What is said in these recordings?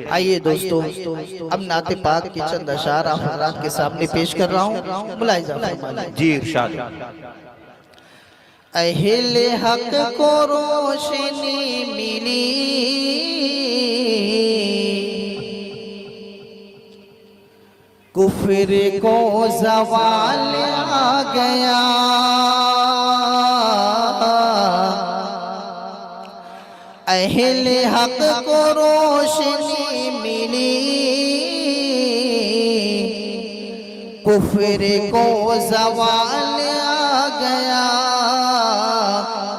आइए दोस्तों, अब नाते पाक के चंद अशार आप हज़रात के सामने पेश कर रहा हूँ। मुलाहिज़ा फरमाइए। जी इरशाद। अहले हक को रोशनी मिली, कुफ्र को ज़वाल आ गया। अहले हक को रोशनी मिली, कुफ्र को ज़वाल आ गया।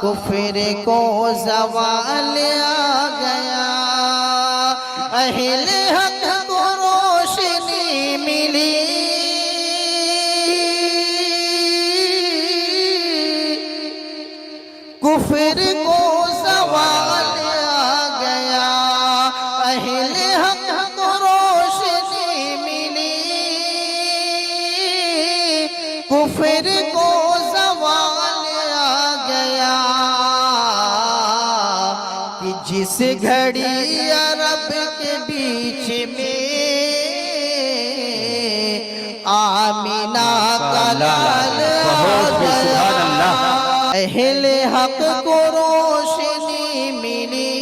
कुफ्र को ज़वाल आ गया। अहले हक को रोशनी मिली, कुफ्र को ज़वाल आ गया। अहले हक को रोशनी मिली, कुफ्र को ज़वाल आ गया। कि जिस घड़ी अरब के बीच में आमीना का लाल आ गया। अहले हक को रोशनी मिली,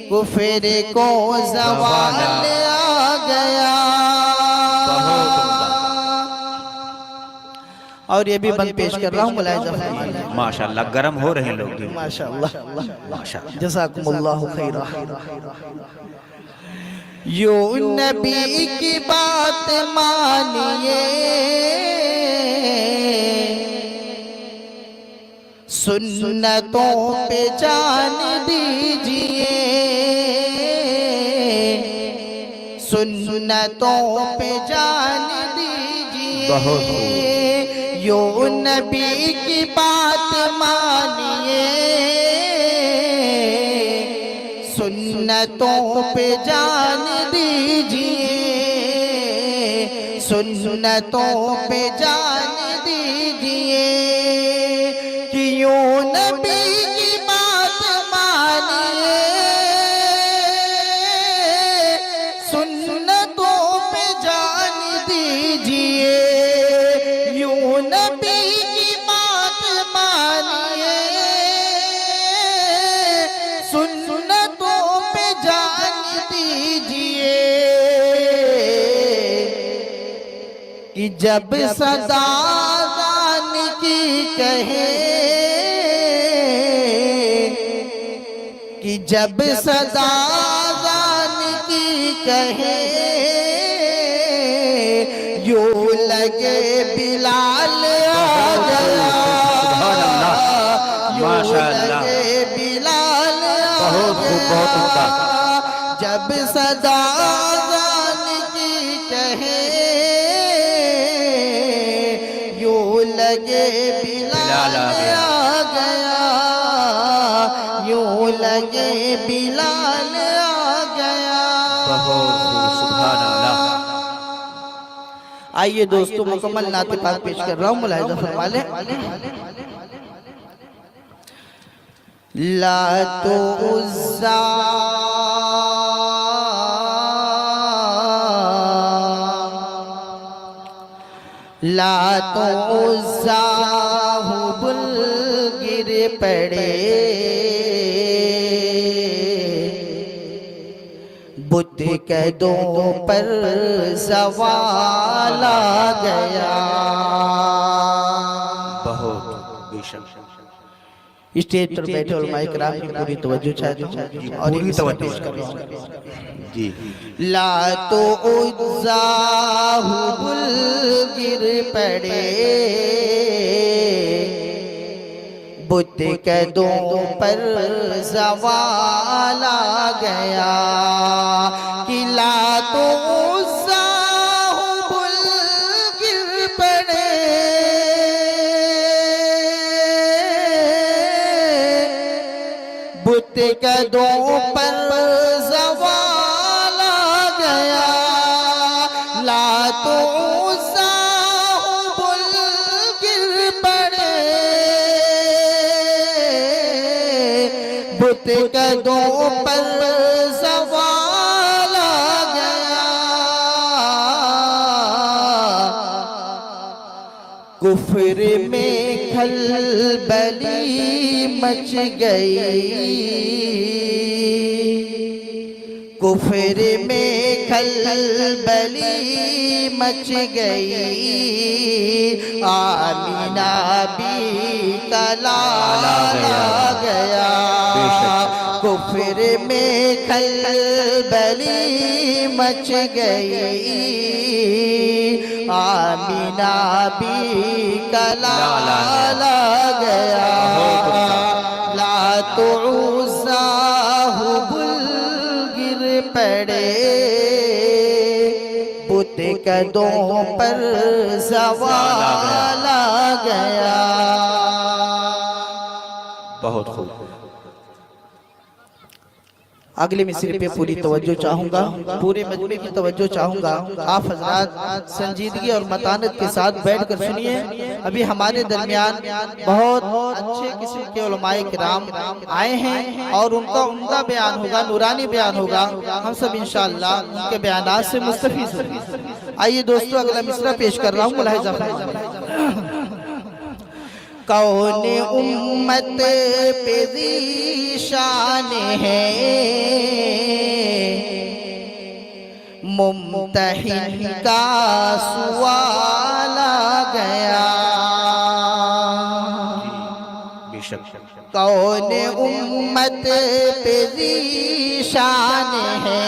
कुफ्र को ज़वाल आ गया। और ये भी बंद पेश कर रहा हूँ। मुलाहिज़ा फरमाइए। माशाल्लाह गर्म हो रहे हैं लोग। माशाअल्लाह माशाल्लाह। जज़ाकुमुल्लाहु खैरा। यो नबी की बात मानिए, सुन्नतों पे जान दीजिए। सुन्नतों पे जान दीजिए। यो नबी की बात मानिए, सुन्नतों पे जान दीजिए। सुन्नतों पे जान दीजिए। कि यो नबी की बात मानिए, सुन्नतों पे जान दीजिए। यो नबी की बात मानिए, सुन्नतों पे जान दीजिए। कि जब सदा जान की कहे, कि जब सदा जान की कहे, यो लगे बिलाल आ गया। यो लगे बिलाल आ गया। जब सदा जान की कहे, यो लगे बिलाल आ गया। यो लगे बिलाल आ गया। सुभान अल्लाह। आइए दोस्तों, मुकम्मल नाते पाक पेश कर रहा हूँ। मुलाहिज़ा फरमा लें। लात उज़्ज़ा लात उज़्ज़ा हुबुल गिर पड़े, बुत कदों पर ज़वाल आ गया। बहुत बेशक। स्टेज पर बैठे उलमाए किराम की पूरी तवज्जो चाहते हैं और पूरी तवज्जो पेश कर रहा हूं। जी। लात उज़्ज़ा हुबुल गिर पड़े, बुत कदों पर ज़वाल आ गया। कि लात उज़्ज़ा हुबुल गिर पड़े, बुत कदों पर ज़वाल आ गया। लात उज़्ज़ा हुबुल गिर पड़े, बुत कदों पर कुफर में खलबली मच गई, कुफर में खलबली मच गई, आमीना भी कलाला गया। कुफर में खलबली मच गई, आमीना भी कलाला गया। ला तो उज़्ज़ा हुबुल गिर पड़े, बुत कदों पर ज़वाल आ गया। बहुत खूब। अगले मिसरे पे पूरी तवज्जो चाहूंगा, पूरे मजमे की तवज्जो चाहूंगा। आप हजरात संजीदगी और मतानत के साथ बैठकर सुनिए। अभी हमारे दरमियान बहुत अच्छे किस्म के उलमाए किराम आए हैं और उनका उम्दा बयान होगा, नूरानी बयान होगा। हम सब इंशाअल्लाह उनके बयानात से मुस्तफीद होंगे। आइए दोस्तों, अगला मिसरा पेश कर रहा हूँ, मुलाहिज़ा फरमाइए। कौन उम्मत पे ज़ीशान है, मुम्तहिन का सवाल आ गया। बेशक। कौन उम्मत पे ज़ीशान है,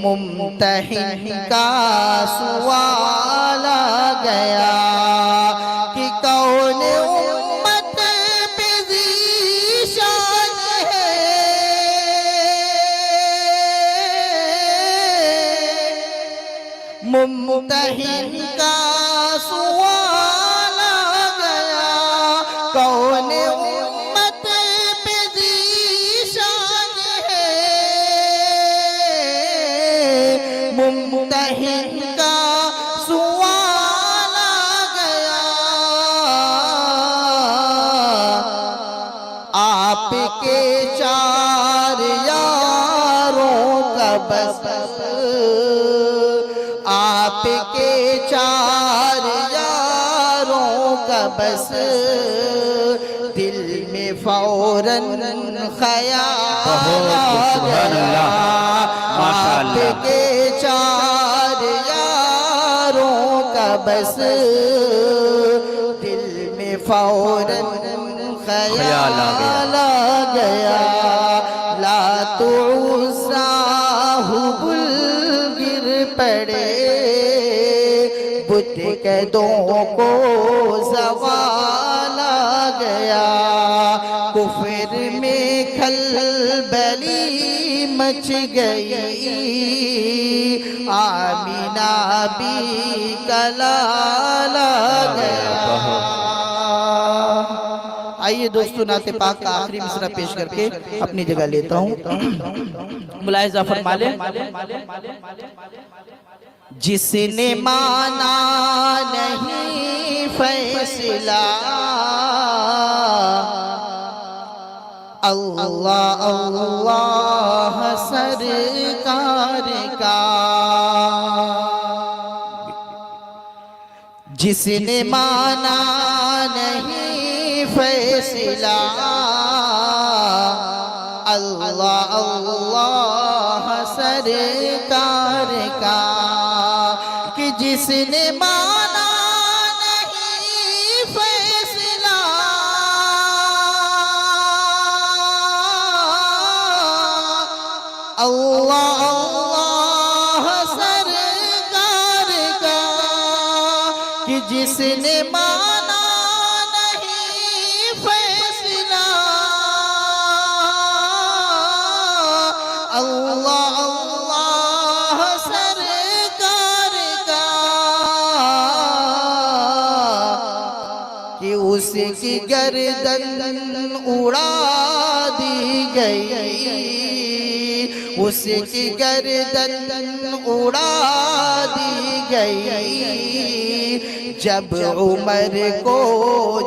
मुम्तहिन का सवाल आ गया। कि कौन उम्मत पे ज़ीशान है, मुम्तहिन का सवाल आ गया। कौन उम्मत पे ज़ीशान है, मुम्तहिन का सवाल आ गया। आपके चार यारों का बस, आपके चार यारों का बस, दिल में फौरन ख्याल आ गया। आपके चार यारों का बस, दिल में फौरन ख्याल आ गया। ला तो उज़्ज़ा हुबुल गिर पड़े, बुत कदों को ज़वाल आ गया। कुफर में खलबली मच गई, आमीना भी कलाल आ गया। आइए दोस्तों, नाते पाक का आखिरी मिसरा पेश करके अपनी जगह लेता हूँ, मुलाहिज़ा फरमा लें। जिसने माना नहीं फैसला, अल्लाह अल्लाह सरकार का। जिसने माना नहीं फैसला, अल्लाह अल्लाह सरकार का। कि जिसने माना नहीं फैसला, अल्लाह अल्लाह सरकार का। कि जिसने माना नहीं फैसला, अल्लाह अल्लाह सरकार का। कि उसकी गर्दन उड़ा दी गई, उसकी गर्दन उड़ा दी गई। जब उमर को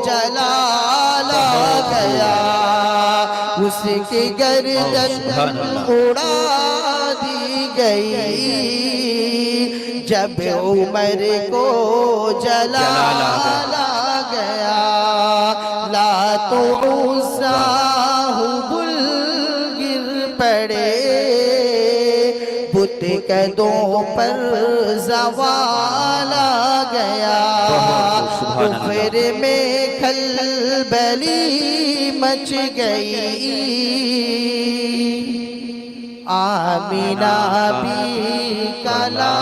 जलाल आ गया, उसकी गर्दन उड़ा दी गई। जब उमर को जलाला गया, ला तो उज़्ज़ा हुबुल गिर पड़े, बुत कदों पर ज़वाला गया, कुफर में खलबली मच गई, आमीना भी कला